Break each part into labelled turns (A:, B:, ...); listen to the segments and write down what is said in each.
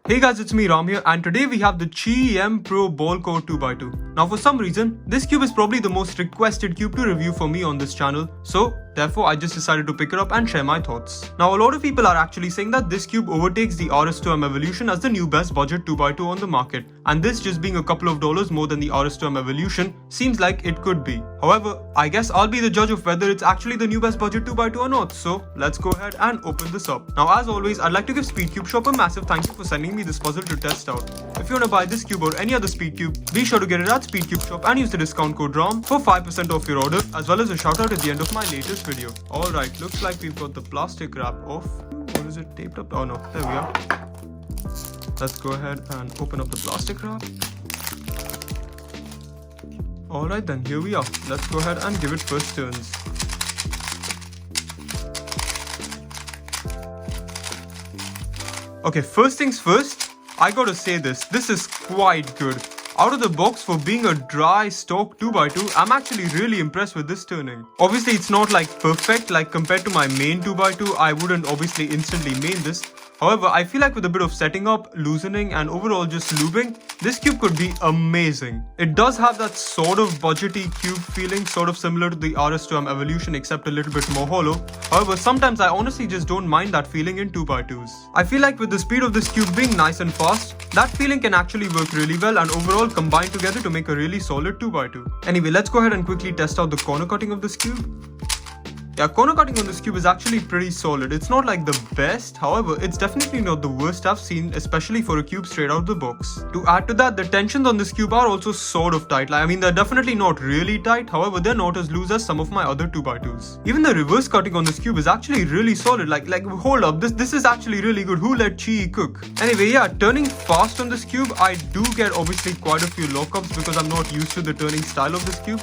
A: Hey guys, it's me Ram here, and today we have the QiYi M Pro Ball Core 2x2. Now for some reason, this cube is probably the most requested cube to review for me on this channel, so therefore I just decided to pick it up and share my thoughts. Now a lot of people are actually saying that this cube overtakes the RS2M Evolution as the new best budget 2x2 on the market, and this just being a couple of dollars more than the RS2M Evolution seems like it could be. However, I guess I'll be the judge of whether it's actually the new best budget 2x2 or not, so let's go ahead and open this up. Now as always, I'd like to give Speedcube shop a massive thank you for sending me this puzzle to test out. If you want to buy this cube or any other Speedcube, be sure to get it at Speedcube shop and use the discount code RAM for 5% off your order, as well as a shout out at the end of my latest video. Alright, looks like we've got the plastic wrap off. Or is it taped up? Oh no, there we are. Let's go ahead and open up the plastic wrap. Alright then, here we are. Let's go ahead and give it first turns. Okay, first things first, I gotta say this is quite good. Out of the box, for being a dry stock 2x2, I'm actually really impressed with this turning. Obviously, it's not like perfect, like compared to my main 2x2, I wouldn't obviously instantly main this. However, I feel like with a bit of setting up, loosening and overall just lubing, this cube could be amazing. It does have that sort of budgety cube feeling, sort of similar to the RS2M Evolution except a little bit more hollow. However, sometimes I honestly just don't mind that feeling in 2x2s. I feel like with the speed of this cube being nice and fast, that feeling can actually work really well and overall combine together to make a really solid 2x2. Anyway, let's go ahead and quickly test out the corner cutting of this cube. Yeah, corner cutting on this cube is actually pretty solid. It's not like the best, however, it's definitely not the worst I've seen, especially for a cube straight out of the box. To add to that, the tensions on this cube are also sort of tight. Like, I mean, they're definitely not really tight, however, they're not as loose as some of my other 2x2s. Even the reverse cutting on this cube is actually really solid. Like hold up, this is actually really good. Who let QiYi cook? Anyway, yeah, turning fast on this cube, I do get obviously quite a few lockups because I'm not used to the turning style of this cube.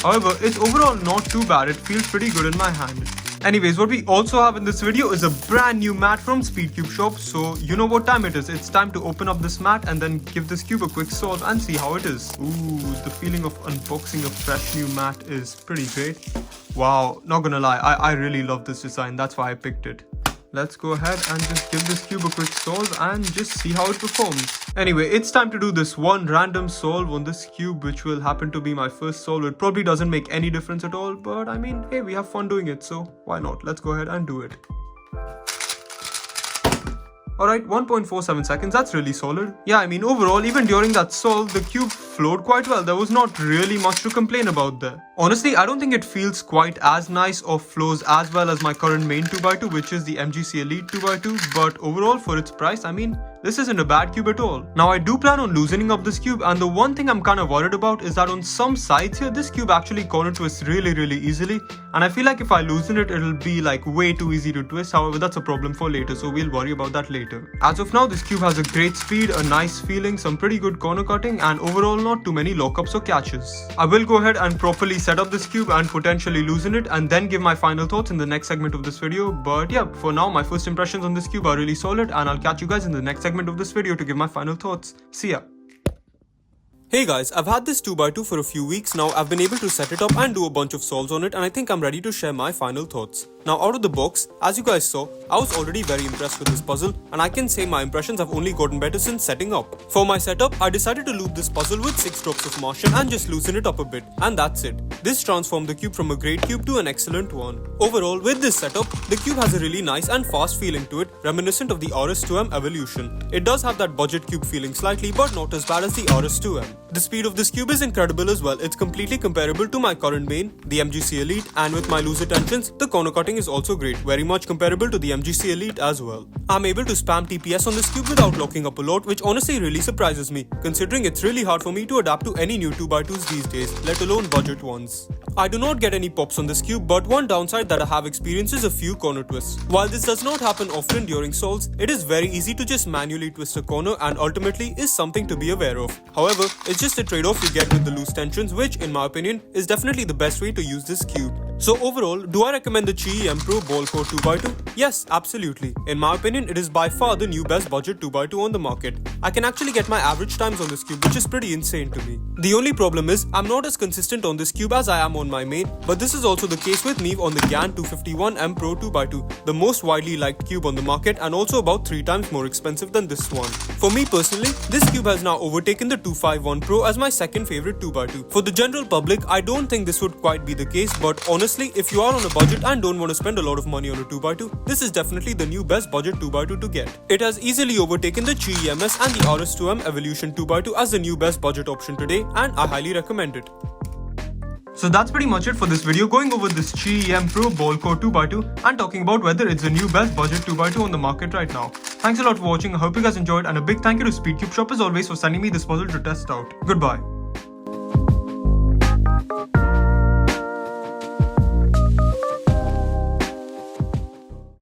A: However, it's overall not too bad. It feels pretty good in my hand. Anyways, what we also have in this video is a brand new mat from Speedcube shop. So you know what time it is. It's time to open up this mat and then give this cube a quick solve and see how it is. Ooh, the feeling of unboxing a fresh new mat is pretty great. Wow, not gonna lie, I really love this design. That's why I picked it. Let's go ahead and just give this cube a quick solve and just see how it performs. Anyway, it's time to do this one random solve on this cube, which will happen to be my first solve. It probably doesn't make any difference at all, but I mean, hey, we have fun doing it, so why not? Let's go ahead and do it. Alright, 1.47 seconds, that's really solid. Yeah, I mean overall, even during that solve, the cube flowed quite well. There was not really much to complain about there. Honestly, I don't think it feels quite as nice or flows as well as my current main 2x2, which is the MGC Elite 2x2, but overall for its price, I mean, this isn't a bad cube at all. Now I do plan on loosening up this cube, and the one thing I'm kind of worried about is that on some sides here, this cube actually corner twists really easily, and I feel like if I loosen it, it'll be like way too easy to twist. However, that's a problem for later, so we'll worry about that later. As of now, this cube has a great speed, a nice feeling, some pretty good corner cutting, and overall not too many lockups or catches. I will go ahead and properly set up this cube and potentially loosen it and then give my final thoughts in the next segment of this video. But yeah, for now, my first impressions on this cube are really solid, and I'll catch you guys in the next segment of this video to give my final thoughts. See ya. Hey guys, I've had this 2x2 for a few weeks now. I've been able to set it up and do a bunch of solves on it, and I think I'm ready to share my final thoughts. Now out of the box, as you guys saw, I was already very impressed with this puzzle, and I can say my impressions have only gotten better since setting up. For my setup, I decided to loop this puzzle with 6 strokes of Martian and just loosen it up a bit, and that's it. This transformed the cube from a great cube to an excellent one. Overall, with this setup, the cube has a really nice and fast feeling to it, reminiscent of the RS2M Evolution. It does have that budget cube feeling slightly, but not as bad as the RS2M. The speed of this cube is incredible as well. It's completely comparable to my current main, the MGC Elite, and with my looser tensions, the corner cutting is also great, very much comparable to the MGC Elite as well. I'm able to spam TPS on this cube without locking up a lot, which honestly really surprises me, considering it's really hard for me to adapt to any new 2x2s these days, let alone budget ones. I do not get any pops on this cube, but one downside that I have experienced is a few corner twists. While this does not happen often during solves, it is very easy to just manually twist a corner and ultimately is something to be aware of. However, it's just a trade-off you get with the loose tensions, which in my opinion is definitely the best way to use this cube. So overall, do I recommend the QiYi M Pro Ball Core 2x2? Yes, absolutely. In my opinion, it is by far the new best budget 2x2 on the market. I can actually get my average times on this cube, which is pretty insane to me. The only problem is, I'm not as consistent on this cube as I am on on my main, but this is also the case with me on the QiYi 251 M Pro 2x2, the most widely liked cube on the market and also about 3 times more expensive than this one. For me personally, this cube has now overtaken the 251 Pro as my second favorite 2x2. For the general public, I don't think this would quite be the case, but honestly, if you are on a budget and don't want to spend a lot of money on a 2x2, this is definitely the new best budget 2x2 to get. It has easily overtaken the QiYi MS and the RS2M Evolution 2x2 as the new best budget option today, and I highly recommend it. So that's pretty much it for this video, going over this QiYi M Pro ball core 2x2 and talking about whether it's the new best budget 2x2 on the market right now. Thanks a lot for watching, I hope you guys enjoyed, and a big thank you to Speedcube shop as always for sending me this puzzle to test out. Goodbye.